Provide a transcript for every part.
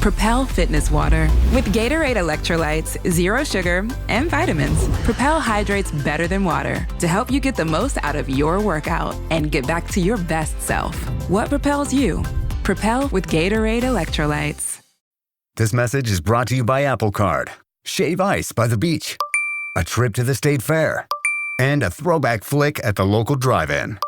Propel Fitness Water. With Gatorade electrolytes, zero sugar, and vitamins, Propel hydrates better than water to help you get the most out of your workout and get back to your best self. What propels you? Propel with Gatorade electrolytes. This message is brought to you by Apple Card, Shave Ice by the beach, a trip to the state fair, and a throwback flick at the local drive-in.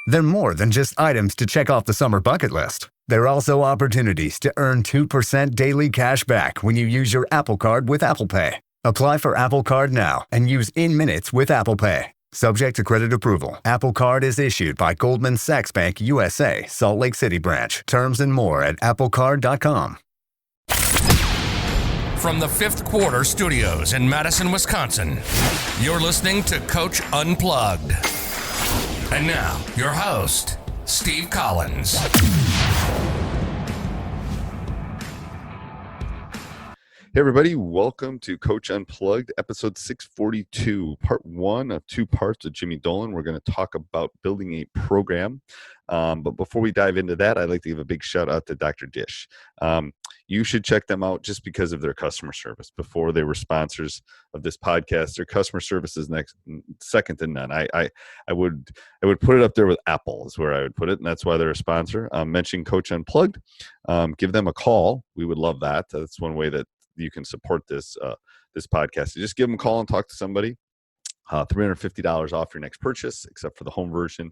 They're more than just items to check off the summer bucket list. They're also opportunities to earn 2% daily cash back when you use your Apple Card with Apple Pay. Apply for Apple Card now and use in minutes with Apple Pay. Subject to credit approval. Apple Card is issued by Goldman Sachs Bank USA, Salt Lake City branch. Terms and more at applecard.com. From the Fifth Quarter Studios in Madison, Wisconsin, you're listening to Coach Unplugged. And now, your host, Steve Collins. Hey everybody, welcome to Coach Unplugged, episode 642, part one of two parts with Jimmy Dolan. We're going to talk about building a program. But before we dive into that, I'd like to give a big shout out to Dr. Dish. You should check them out just because of their customer service. Before they were sponsors of this podcast, their customer service is second to none. I would put it up there with Apple is where I would put it, and that's why they're a sponsor. Mention Coach Unplugged. Give them a call. We would love that. That's one way that you can support this podcast. So just give them a call and talk to somebody. $350 off your next purchase, except for the home version.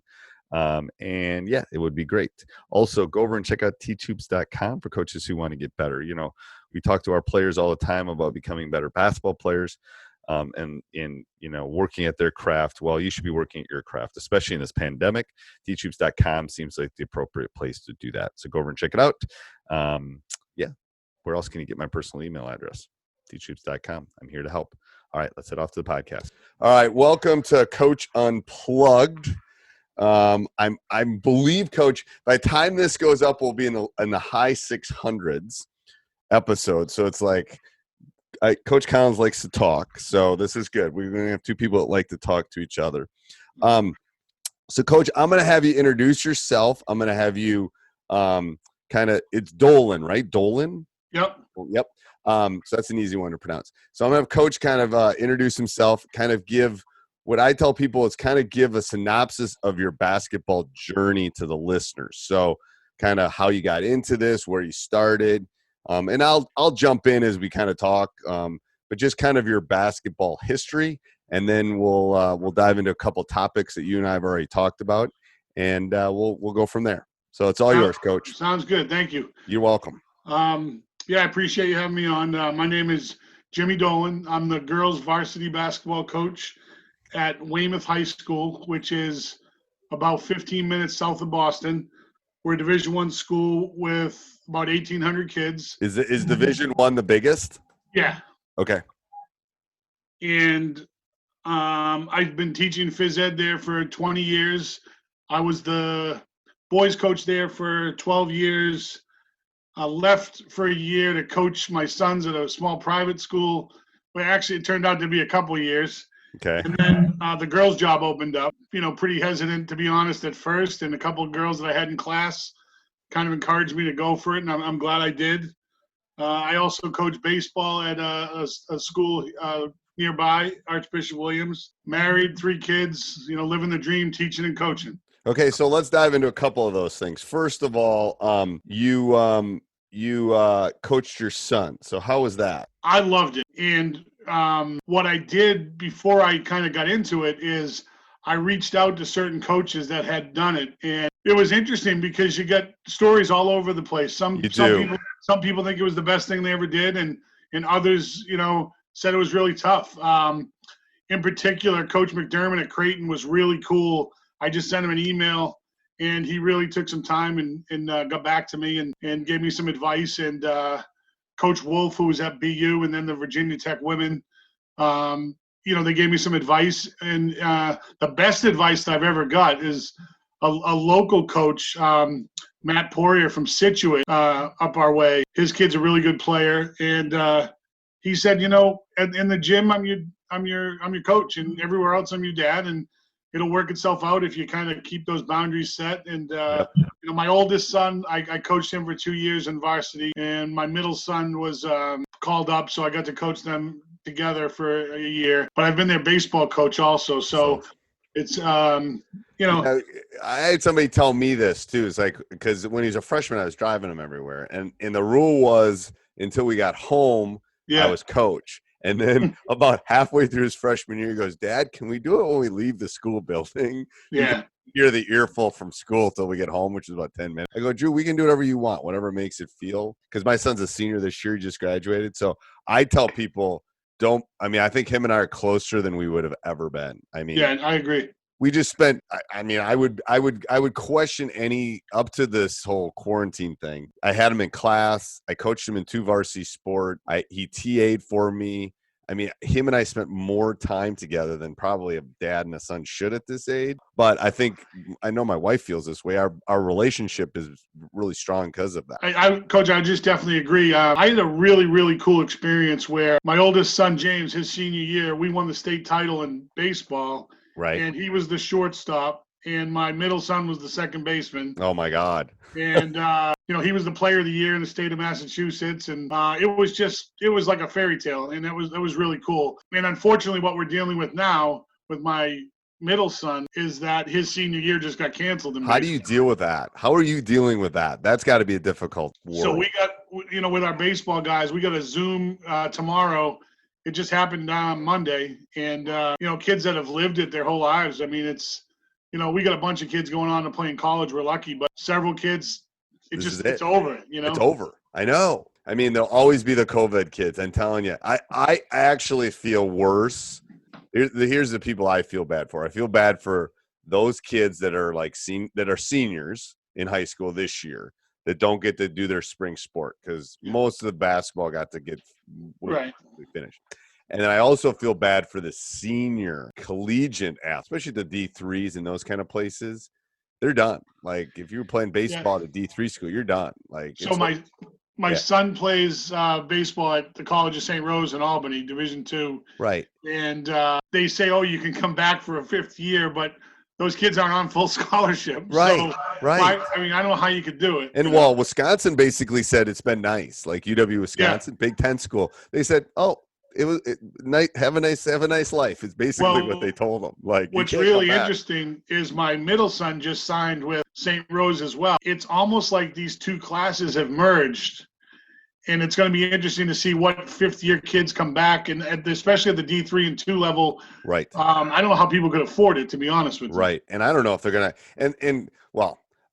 And yeah, it would be great. Also, go over and check out teachhoops.com for coaches who want to get better. You know, we talk to our players all the time about becoming better basketball players, and in, you know, working at their craft. Well, you should be working at your craft, especially in this pandemic. Teachhoops.com seems like the appropriate place to do that. So go over and check it out. Yeah. Where else can you get my personal email address? teachhoops.com. I'm here to help. All right, let's head off to the podcast. All right, welcome to Coach Unplugged. I believe, Coach, by the time this goes up, we'll be in the high 600s episodes. So it's like Coach Collins likes to talk, so this is good. We're going to have two people that like to talk to each other. So, Coach, I'm going to have you introduce yourself. I'm going to have you it's Dolan, right? Dolan? Yep. So that's an easy one to pronounce. So I'm going to have Coach kind of introduce himself, kind of give what I tell people is kind of give a synopsis of your basketball journey to the listeners. So kind of how you got into this, where you started, and I'll jump in as we kind of talk, but just kind of your basketball history, and then we'll dive into a couple topics that you and I have already talked about, and we'll go from there. So it's all yours, Coach. Sounds good. Thank you. You're welcome. Yeah, I appreciate you having me on. My name is Jimmy Dolan. I'm the girls varsity basketball coach at Weymouth High School, which is about 15 minutes south of Boston. We're a Division I school with about 1,800 kids. Is Division I the biggest? Yeah. Okay. And I've been teaching Phys Ed there for 20 years. I was the boys coach there for 12 years. I left for a year to coach my sons at a small private school, but actually it turned out to be a couple of years. Okay. And then the girls' job opened up, pretty hesitant, to be honest, at first. And a couple of girls that I had in class kind of encouraged me to go for it, and I'm glad I did. I also coach baseball at a school nearby, Archbishop Williams. Married, 3 kids, living the dream, teaching and coaching. Okay, so let's dive into a couple of those things. First of all, you coached your son. So how was that? I loved it. And what I did before I kind of got into it is I reached out to certain coaches that had done it. And it was interesting because you get stories all over the place. Some people think it was the best thing they ever did, and others, said it was really tough. In particular, Coach McDermott at Creighton was really cool. I just sent him an email, and he really took some time and got back to me and gave me some advice. And Coach Wolf, who was at BU, and then the Virginia Tech women, they gave me some advice. And the best advice that I've ever got is a local coach, Matt Poirier from Situate, up our way. His kid's a really good player, and he said, in the gym, I'm your coach, and everywhere else, I'm your dad. And it'll work itself out if you kind of keep those boundaries set. And, Yep. my oldest son, I coached him for 2 years in varsity, and my middle son was called up, so I got to coach them together for a year. But I've been their baseball coach also, so it's I had somebody tell me this too. It's like, because when he was a freshman, I was driving him everywhere, and the rule was until we got home, I was coach. And then about halfway through his freshman year, he goes, "Dad, can we do it when we leave the school building? Yeah. Hear the earful from school till we get home," which is about 10 minutes. I go, "Drew, we can do whatever you want, whatever makes it feel." Because my son's a senior this year, he just graduated. So I tell people, I think him and I are closer than we would have ever been. I mean, yeah, I agree. We just spent, I would question any, up to this whole quarantine thing. I had him in class. I coached him in 2 varsity sport. He TA'd for me. I mean, him and I spent more time together than probably a dad and a son should at this age. But I know my wife feels this way. Our relationship is really strong because of that. Coach, I just definitely agree. I had a really, really cool experience where my oldest son, James, his senior year, we won the state title in baseball. Right. And he was the shortstop, and my middle son was the second baseman. Oh my God. And he was the player of the year in the state of Massachusetts, and it was like a fairy tale, and that was really cool. And unfortunately, what we're dealing with now with my middle son is that his senior year just got canceled. How do you deal with that? How are you dealing with that? That's got to be a difficult world. So we got, with our baseball guys, we got a Zoom tomorrow. It just happened on Monday, and kids that have lived it their whole lives. I mean, it's we got a bunch of kids going on to play in college. We're lucky, but several kids, it's over. It's over. I know. I mean, there'll always be the COVID kids. I'm telling you, I actually feel worse. Here's the people I feel bad for. I feel bad for those kids that are that are seniors in high school this year that don't get to do their spring sport, because most of the basketball got to get finished. And then I also feel bad for the senior collegiate athletes, especially the D3s and those kind of places. They're done. Like, if you were playing baseball at a D3 school, you're done. So my son plays baseball at the College of St. Rose in Albany, Division II. Right. And they say, you can come back for a 5th year, but those kids aren't on full scholarship. Right, so, right. I don't know how you could do it. And Wisconsin basically said it's been nice. Like UW Wisconsin, Big Ten school. They said, have a nice life. It's basically what they told them. Like, what's really interesting is my middle son just signed with St. Rose as well. It's almost like these 2 classes have merged. And it's going to be interesting to see what 5th-year kids come back, and especially at the D3 and 2 level. Right. I don't know how people could afford it, to be honest with you. Right. And I don't know if they're going to.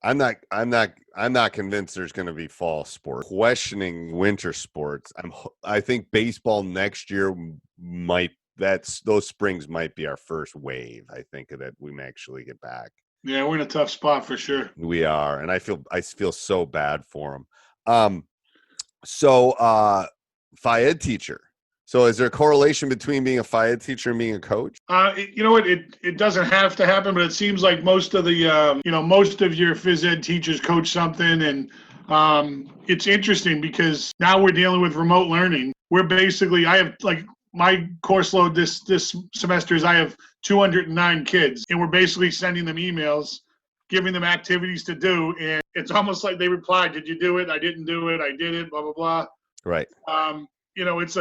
I'm not convinced there's going to be fall sports. Questioning winter sports. I think baseball next year those springs might be our first wave. I think that we may actually get back. Yeah, we're in a tough spot for sure. We are, and I feel so bad for them. So, Phys Ed teacher. So is there a correlation between being a Phys Ed teacher and being a coach? It doesn't have to happen, but it seems like most of the, most of your Phys Ed teachers coach something. And it's interesting because now we're dealing with remote learning. We're basically, I have my course load this semester is I have 209 kids, and we're basically sending them emails, giving them activities to do, and it's almost like they reply, "Did you do it? I didn't do it. I did it, blah, blah, blah." Right. It's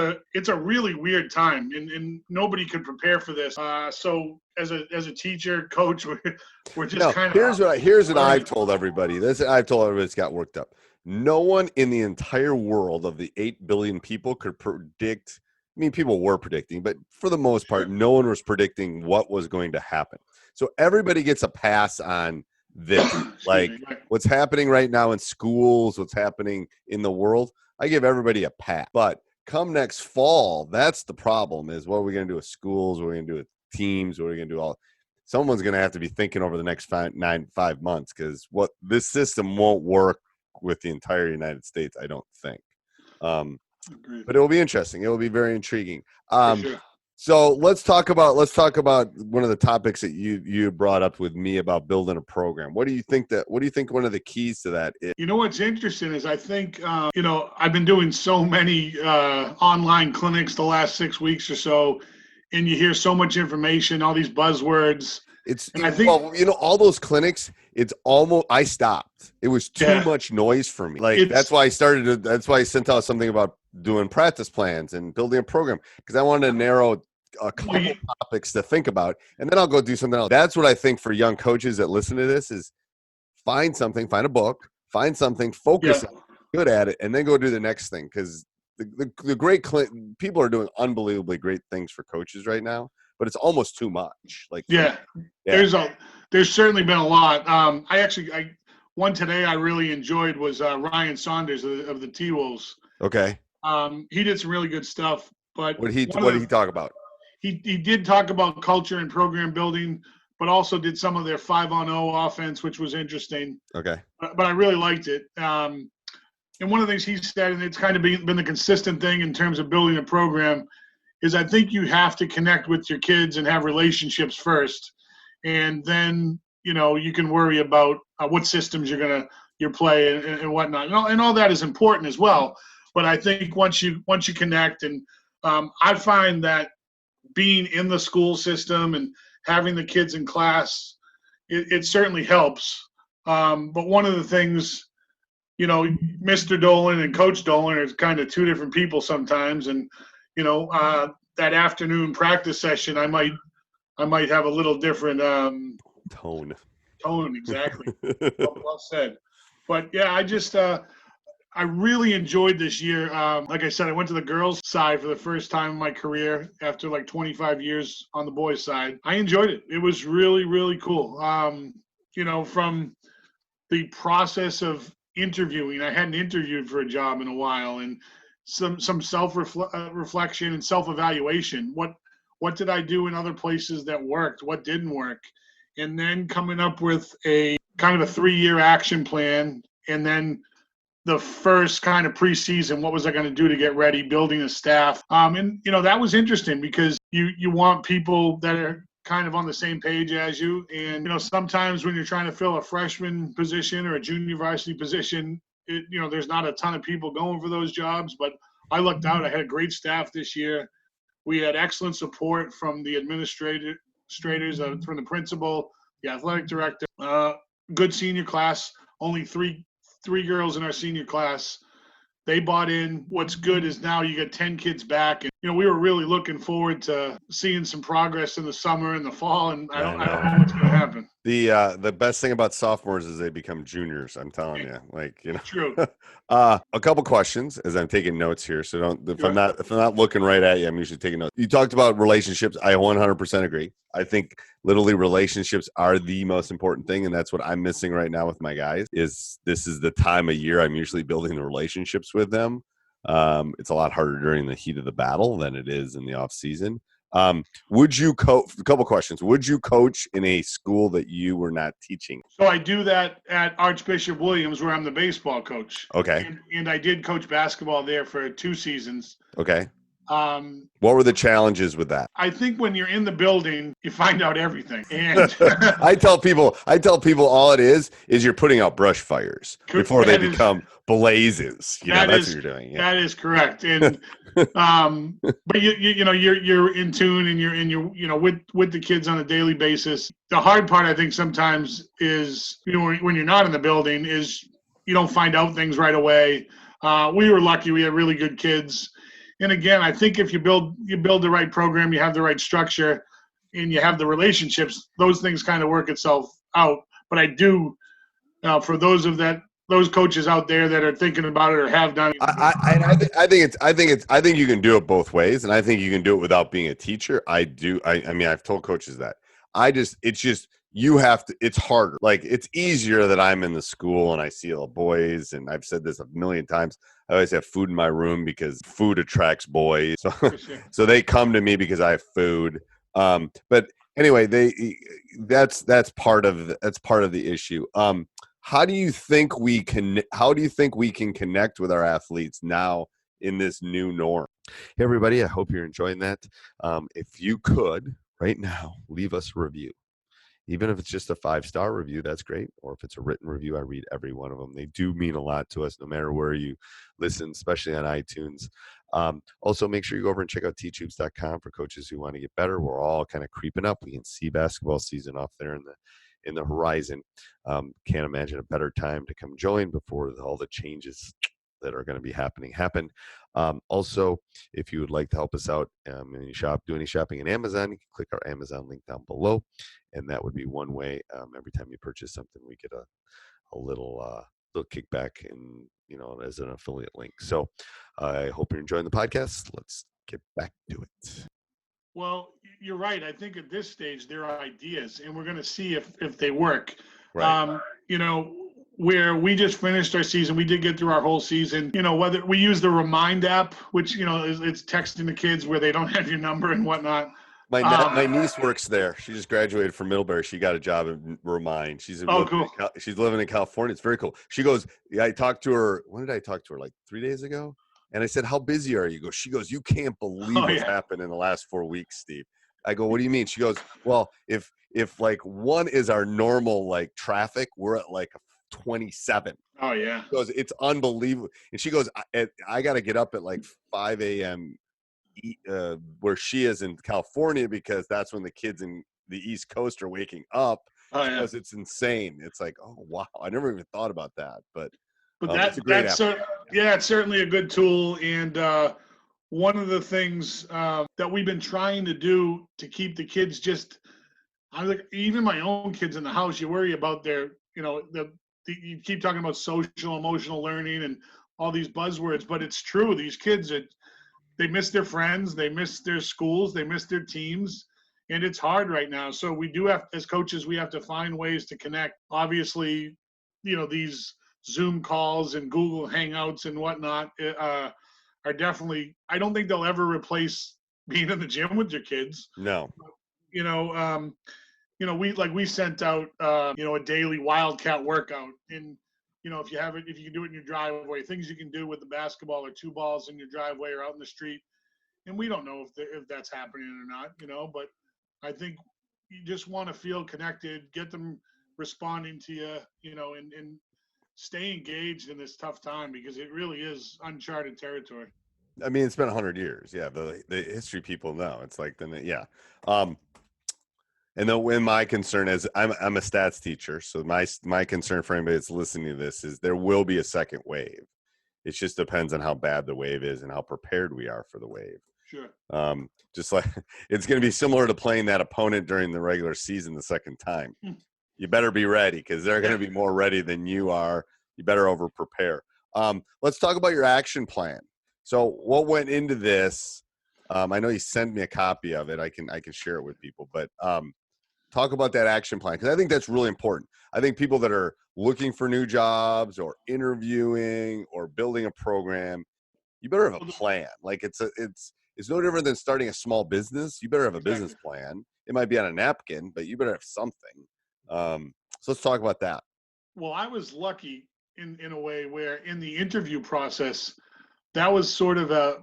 a really weird time, and nobody could prepare for this. So as a teacher, coach, we're just kind of. Here's what I've told everybody. I've told everybody that's got worked up. No one in the entire world of the 8 billion people could predict. I mean, people were predicting, but for the most part, no one was predicting what was going to happen. So everybody gets a pass on this. What's happening right now in schools, what's happening in the world, I give everybody a pass. But come next fall, that's the problem, is what are we going to do with schools, what are we going to do with teams, what are we going to do someone's going to have to be thinking over the next 5 months, because this system won't work with the entire United States, I don't think. But it will be interesting. It will be very intriguing. Sure. So let's talk about one of the topics that you brought up with me about building a program. What do you think one of the keys to that is? What's interesting is I think I've been doing so many online clinics the last 6 weeks or so, and you hear so much information, all these buzzwords, And I think, all those clinics, it's almost, I stopped. It was too much noise for me. Like, that's why I sent out something about doing practice plans and building a program, because I wanted to narrow a couple topics to think about, and then I'll go do something else. That's what I think for young coaches that listen to this is find something, find a book, find something, focus on, good at it, and then go do the next thing. Because the great people are doing unbelievably great things for coaches right now, but it's almost too much. Like, there's certainly been a lot. One today I really enjoyed was Ryan Saunders of the T-Wolves. Okay. He did some really good stuff. But what did he talk about? He did talk about culture and program building, but also did some of their 5-on-0 offense, which was interesting. Okay. But I really liked it. And one of the things he said, and it's kind of been the consistent thing in terms of building a program, is I think you have to connect with your kids and have relationships first. And then, you can worry about what systems you're play and whatnot. And all that is important as well. But I think once you connect, and I find that being in the school system and having the kids in class, it certainly helps. But one of the things, Mr. Dolan and Coach Dolan are kind of two different people sometimes. And, that afternoon practice session, I might have a little different tone. Exactly. Well said. But yeah, I really enjoyed this year. Like I said, I went to the girls' side for the first time in my career after like 25 years on the boys' side. I enjoyed it. It was really, really cool. From the process of interviewing, I hadn't interviewed for a job in a while, and some self-reflection and self-evaluation. What did I do in other places that worked? What didn't work? And then coming up with a kind of a 3-year action plan, and then the first kind of preseason, what was I going to do to get ready, building a staff. And that was interesting because you want people that are kind of on the same page as you. And, sometimes when you're trying to fill a freshman position or a junior varsity position, there's not a ton of people going for those jobs, but I lucked out. I had a great staff this year. We had excellent support from the administrators, from the principal, the athletic director, good senior class, only three girls in our senior class. They bought in. What's good is now you get 10 kids back. And, we were really looking forward to seeing some progress in the summer and the fall, and I don't know what's going to happen. The best thing about sophomores is they become juniors. I'm telling you, True. A couple questions as I'm taking notes here. So if I'm not looking right at you, I'm usually taking notes. You talked about relationships. I 100% agree. I think literally relationships are the most important thing. And that's what I'm missing right now with my guys this is the time of year I'm usually building the relationships with them. It's a lot harder during the heat of the battle than it is in the off season. Would you coach? A couple questions. Would you coach in a school that you were not teaching? So I do that at Archbishop Williams, where I'm the baseball coach. Okay. And I did coach basketball there for 2 seasons. Okay. What were the challenges with that? I think when you're in the building, you find out everything. And I tell people all it is you're putting out brush fires before they become blazes. That's what you're doing. Yeah. That is correct. And but you're in tune, and you're with the kids on a daily basis. The hard part, I think, sometimes is when you're not in the building is you don't find out things right away. We were lucky; we had really good kids. And again, I think if you build the right program, you have the right structure, and you have the relationships, those things kind of work itself out. But I do, for those coaches out there that are thinking about it or have done it. I think you can do it both ways, and I think you can do it without being a teacher. I do. I mean, I've told coaches that. You have to, it's harder. Like, it's easier that I'm in the school and I see little boys, and I've said this a million times. I always have food in my room because food attracts boys. So they come to me because I have food. But anyway, that's part of the issue. How do you think we can connect with our athletes now in this new norm? Hey everybody, I hope you're enjoying that. If you could right now leave us a review. even if it's just a 5-star review, that's great. Or if it's a written review, I read every one of them. They do mean a lot to us, no matter where you listen, especially on iTunes. Also, make sure you go over and check out teachhoops.com for coaches who want to get better. We're all kind of creeping up. We can see basketball season off there in the horizon. Can't imagine a better time to come join before all the changes that are going to be happen. Also, if you would like to help us out and you do any shopping in Amazon, you can click our Amazon link down below, and that would be one way. Every time you purchase something, we get a little kickback, and as an affiliate link. So I hope you're enjoying the podcast. Let's get back to it. Well, you're right. I think at this stage there are ideas, and we're going to see if they work. Right. Where we just finished our season, we did get through our whole season. Whether we use the Remind app, which it's texting the kids where they don't have your number and whatnot. My niece works there. She just graduated from Middlebury. She got a job at Remind. She's cool. She's living in California. It's very cool. She goes, I talked to her. When did I talk to her? Like 3 days ago. And I said, how busy are you? She goes, you can't believe what's happened in the last 4 weeks, Steve. I go, what do you mean? She goes, well, if like one is our normal like traffic, we're at like 27. Oh yeah. She goes, it's unbelievable. And she goes, I got to get up at like 5 a.m. Where she is in California, because that's when the kids in the East Coast are waking up. Oh, yeah. Because it's insane. It's like, oh wow, I never even thought about that. But that's it's certainly a good tool. And one of the things that we've been trying to do to keep the kids even my own kids in the house, you worry about their, you keep talking about social, emotional learning and all these buzzwords, but it's true. These kids, they miss their friends, they miss their schools, they miss their teams, and it's hard right now. So we do have, as coaches, we have to find ways to connect. Obviously, these Zoom calls and Google Hangouts and whatnot are definitely, I don't think they'll ever replace being in the gym with your kids. No. We sent out, a daily Wildcat workout, and, if you can do it in your driveway, things you can do with the basketball or 2 balls in your driveway or out in the street. And we don't know if that's happening or not, but I think you just want to feel connected, get them responding to you, and stay engaged in this tough time, because it really is uncharted territory. I mean, it's been 100 years. Yeah. The history people know. It's like, yeah. And then when my concern is, I'm a stats teacher. So my concern for anybody that's listening to this is there will be a second wave. It just depends on how bad the wave is and how prepared we are for the wave. Sure. Just like it's going to be similar to playing that opponent during the regular season the second time. You better be ready, because they're going to be more ready than you are. You better over prepare. Let's talk about your action plan. So what went into this? I know you sent me a copy of it. I can share it with people, but talk about that action plan, because I think that's really important. I think people that are looking for new jobs or interviewing or building a program, you better have a plan. Like it's no different than starting a small business. You better have a business plan. It might be on a napkin, but you better have something. So let's talk about that. Well, I was lucky in a way where in the interview process, that was sort of a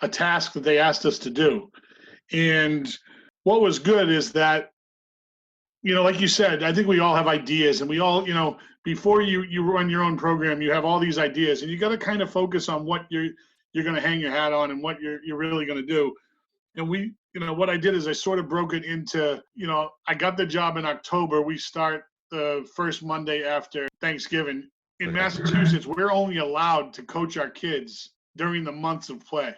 task that they asked us to do. And what was good is that, like you said, I think we all have ideas, and we all, before you run your own program, you have all these ideas, and you got to kind of focus on what you're going to hang your hat on and what you're really going to do. And we, what I did is I sort of broke it into, I got the job in October. We start the first Monday after Thanksgiving. In Massachusetts, we're only allowed to coach our kids during the months of play.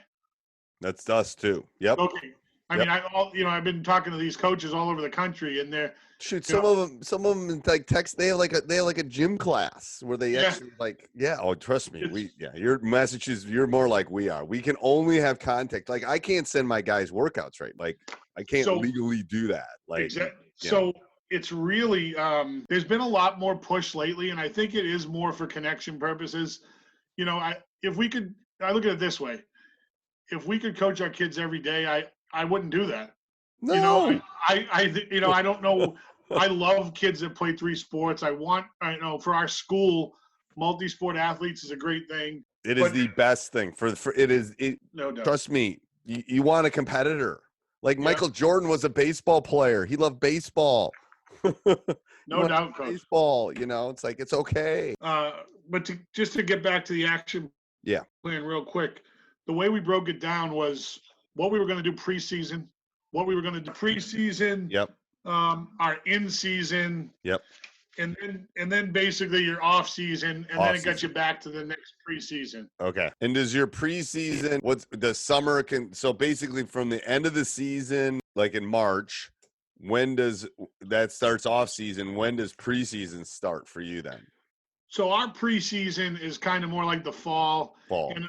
That's us too. Yep. Okay. I mean, I've been talking to these coaches all over the country, and they're some of them like text. They have like a gym class where they actually Oh, trust me, you're Massachusetts. You're more like we are. We can only have contact. Like I can't send my guys workouts, right? Like I can't legally do do that. Like exactly. So it's really there's been a lot more push lately, and I think it is more for connection purposes. I look at it this way: if we could coach our kids every day, I wouldn't do that. No. I don't know. I love kids that play 3 sports. For our school, multi-sport athletes is a great thing. It is the best thing No doubt. Trust me, you want a competitor. Like Michael Jordan was a baseball player. He loved baseball. No doubt, Coach. Baseball, it's like, it's okay. But just to get back to the action plan real quick, the way we broke it down was what we were going to do preseason, what we were going to do preseason, our in-season, and then basically your off-season, and then it got you back to the next preseason. Okay. And does your preseason, what's the summer so basically from the end of the season, like in March, when does that starts off season? When does preseason start for you then? So our preseason is kind of more like the fall. And,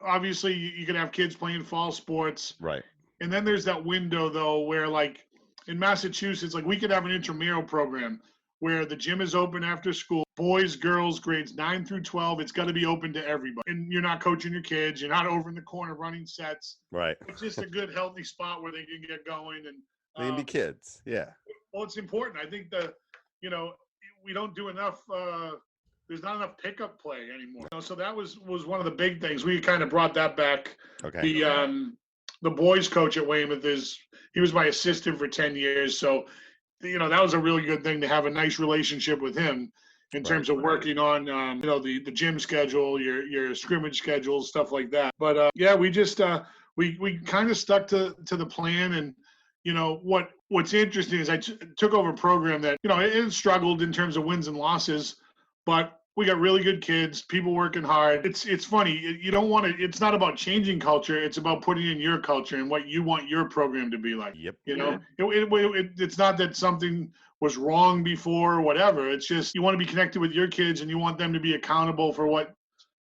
obviously you could have kids playing fall sports. Right. And then there's that window though, where like in Massachusetts, like we could have an intramural program where the gym is open after school, boys, girls, grades 9 through 12. It's got to be open to everybody. And you're not coaching your kids. You're not over in the corner running sets. Right. It's just a good, healthy spot where they can get going. And they can be kids. Yeah. Well, it's important. I think we don't do enough. There's not enough pickup play anymore. So that was one of the big things. We kind of brought that back. Okay. The boys coach at Weymouth he was my assistant for 10 years. So, that was a really good thing to have a nice relationship with him in terms of working on, the gym schedule, your scrimmage schedule, stuff like that. But we just, we kind of stuck to the plan. And, what's interesting is I took over a program that, it struggled in terms of wins and losses, but we got really good kids, people working hard. It's funny. You don't want to, it's not about changing culture. It's about putting in your culture and what you want your program to be like. Yep. It's not that something was wrong before or whatever. It's just, you want to be connected with your kids and you want them to be accountable for what,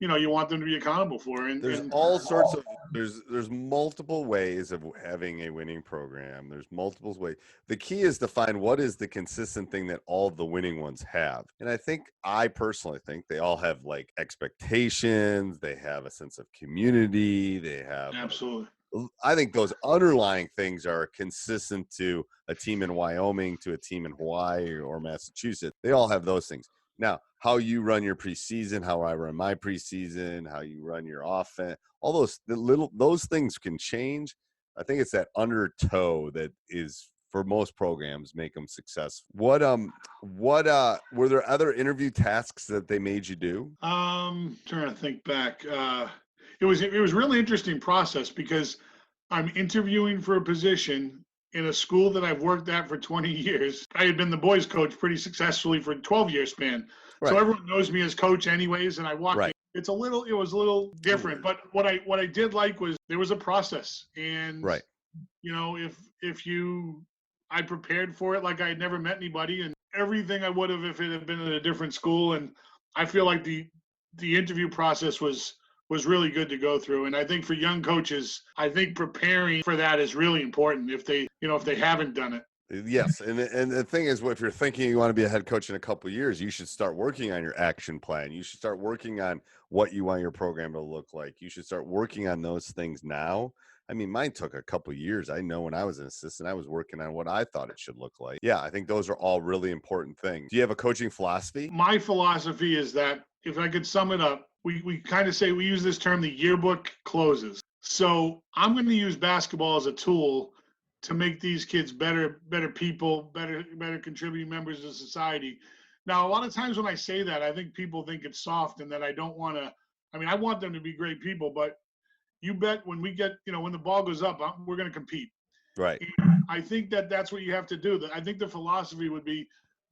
you want them to be accountable for. And there's all sorts of, there's multiple ways of having a winning program. There's multiple ways. The key is to find what is the consistent thing that all the winning ones have. And I personally think they all have like expectations. They have a sense of community. They have absolutely. I think those underlying things are consistent to a team in Wyoming, to a team in Hawaii or Massachusetts. They all have those things. Now, how you run your preseason, how I run my preseason, how you run your offense, all those things can change. I think it's that undertow that is for most programs make them successful. What were there other interview tasks that they made you do? Trying to think back. It was a really interesting process because I'm interviewing for a position in a school that I've worked at for 20 years. I had been the boys coach pretty successfully for a 12-year span. Right. So everyone knows me as coach anyways, and I walked in. It was a little different, but what I did like was there was a process, and I prepared for it like I had never met anybody, and everything I would have if it had been at a different school. And I feel like the interview process was really good to go through. And I think for young coaches, I think preparing for that is really important if they haven't done it. Yes. And the thing is, if you're thinking you want to be a head coach in a couple of years, you should start working on your action plan. You should start working on what you want your program to look like. You should start working on those things now. I mean, mine took a couple of years. I know when I was an assistant, I was working on what I thought it should look like. Yeah, I think those are all really important things. Do you have a coaching philosophy? My philosophy is that, if I could sum it up, we kind of say, we use this term, the yearbook closes. So I'm going to use basketball as a tool to make these kids better people, better contributing members of society. Now, a lot of times when I say that, I think people think it's soft and that I don't want to, I want them to be great people, but you bet when we get, when the ball goes up, we're going to compete. Right. And I think that's what you have to do. I think the philosophy would be,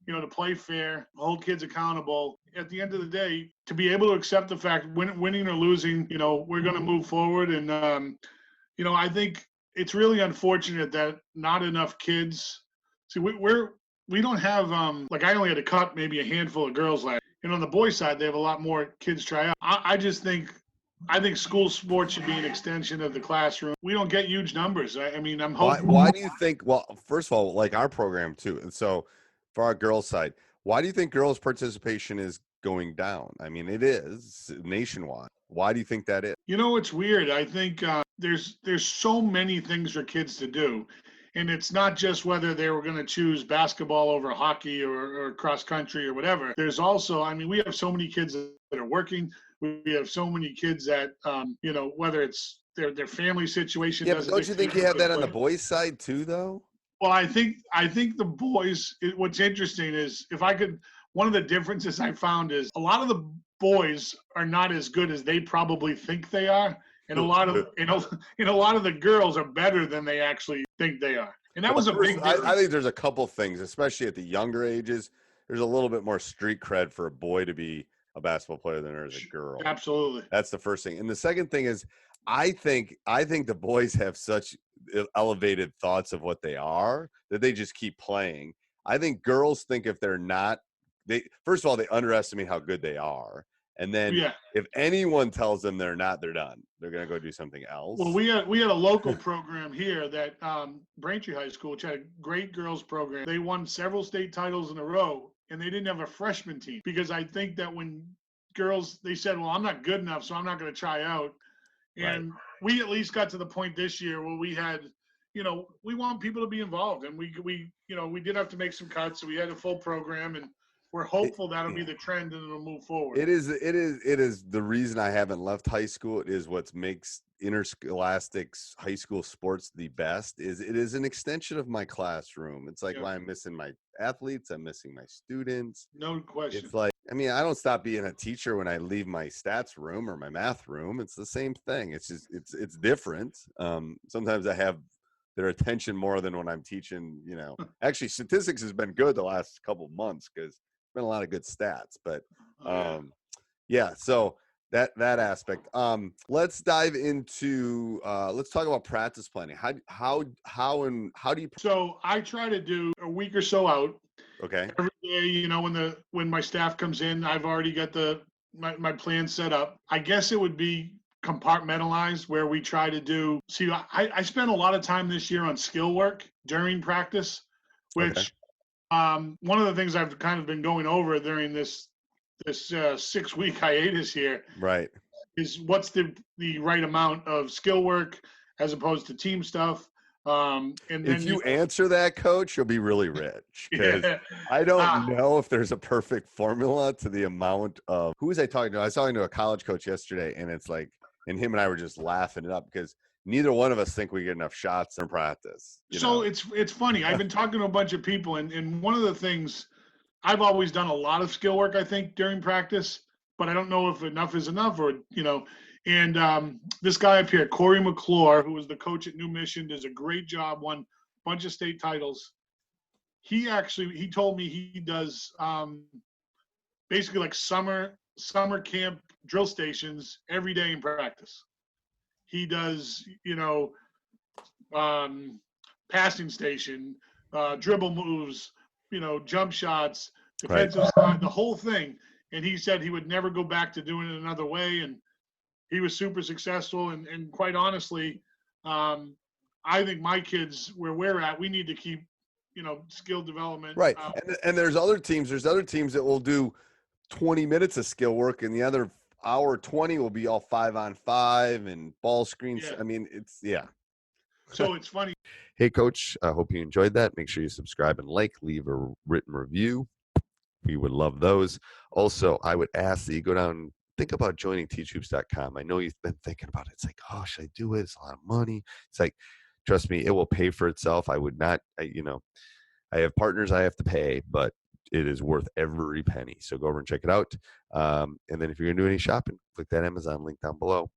to play fair, hold kids accountable. At the end of the day, to be able to accept the fact, winning or losing, we're going to move forward. And, I think it's really unfortunate that not enough kids. See, we don't have I only had to cut maybe a handful of girls last. On the boys' side, they have a lot more kids try out. I think school sports should be an extension of the classroom. We don't get huge numbers. I'm hoping. Why do you think? Well, first of all, like our program too, and so for our girls' side, why do you think girls' participation is going down? It is nationwide. Why do you think that is? It's weird. I think there's so many things for kids to do. And it's not just whether they were going to choose basketball over hockey or cross country or whatever. There's also, we have so many kids that are working. We have so many kids that, whether it's their family situation. Yeah, but don't you think you have that on the boys' side too, though? Well, I think the boys, what's interesting is one of the differences I found is a lot of the boys are not as good as they probably think they are. And a lot of the girls are better than they actually think they are. And that was a big difference. I think there's a couple things, especially at the younger ages. There's a little bit more street cred for a boy to be a basketball player than there is a girl. Absolutely. That's the first thing. And the second thing is I think the boys have such elevated thoughts of what they are that they just keep playing. I think girls think if they're not, first of all, they underestimate how good they are. And then if anyone tells them they're not, they're done. They're going to go do something else. Well, we had a local program here that Braintree High School, which had a great girls program. They won several state titles in a row, and they didn't have a freshman team because I think that when girls, they said, well, I'm not good enough, so I'm not going to try out. And we at least got to the point this year where we had, we want people to be involved, and we did have to make some cuts. So we had a full program, and we're hopeful that'll be the trend and it'll move forward. It is the reason I haven't left high school. It is what makes interscholastic high school sports the best. It is an extension of my classroom. It's like why I'm missing my athletes, I'm missing my students. No question. It's like, I mean, I don't stop being a teacher when I leave my stats room or my math room. It's the same thing. It's just it's different. Sometimes I have their attention more than when I'm teaching. Actually, statistics has been good the last couple of months because been a lot of good stats, but so that aspect. Let's dive into let's talk about practice planning. How do you So I try to do a week or so out. Okay. Every day, when my staff comes in, I've already got my plan set up. I guess it would be compartmentalized where we try to I spent a lot of time this year on skill work during practice, which one of the things I've kind of been going over during this 6-week hiatus here, is what's the right amount of skill work as opposed to team stuff. And then if you answer that, Coach, you'll be really rich. Because I don't know if there's a perfect formula to the amount of. Who was I talking to? I was talking to a college coach yesterday, and it's like, and him and I were just laughing it up because neither one of us think we get enough shots in practice. So it's funny. I've been talking to a bunch of people, and one of the things, I've always done a lot of skill work, I think, during practice, but I don't know if enough is enough and this guy up here, Corey McClure, who was the coach at New Mission, does a great job, won a bunch of state titles. He told me he does basically like summer camp drill stations every day in practice. He does, passing station, dribble moves, jump shots, defensive side, the whole thing. And he said he would never go back to doing it another way. And he was super successful. And quite honestly, I think my kids, where we're at, we need to keep, skill development. Right. And there's other teams that will do 20 minutes of skill work, and the other hour 20 will be all 5-on-5 and ball screens. I mean, so it's funny. Hey, Coach, I hope you enjoyed that. Make sure you subscribe and leave a written review. We would love those. Also, I would ask that you go down and think about joining teachhoops.com. I know you've been thinking about it. It's like, oh, should I do it? It's a lot of money. It's like, trust me, it will pay for itself. I would not, I have partners I have to pay, but it is worth every penny. So go over and check it out. And then if you're going to do any shopping, click that Amazon link down below.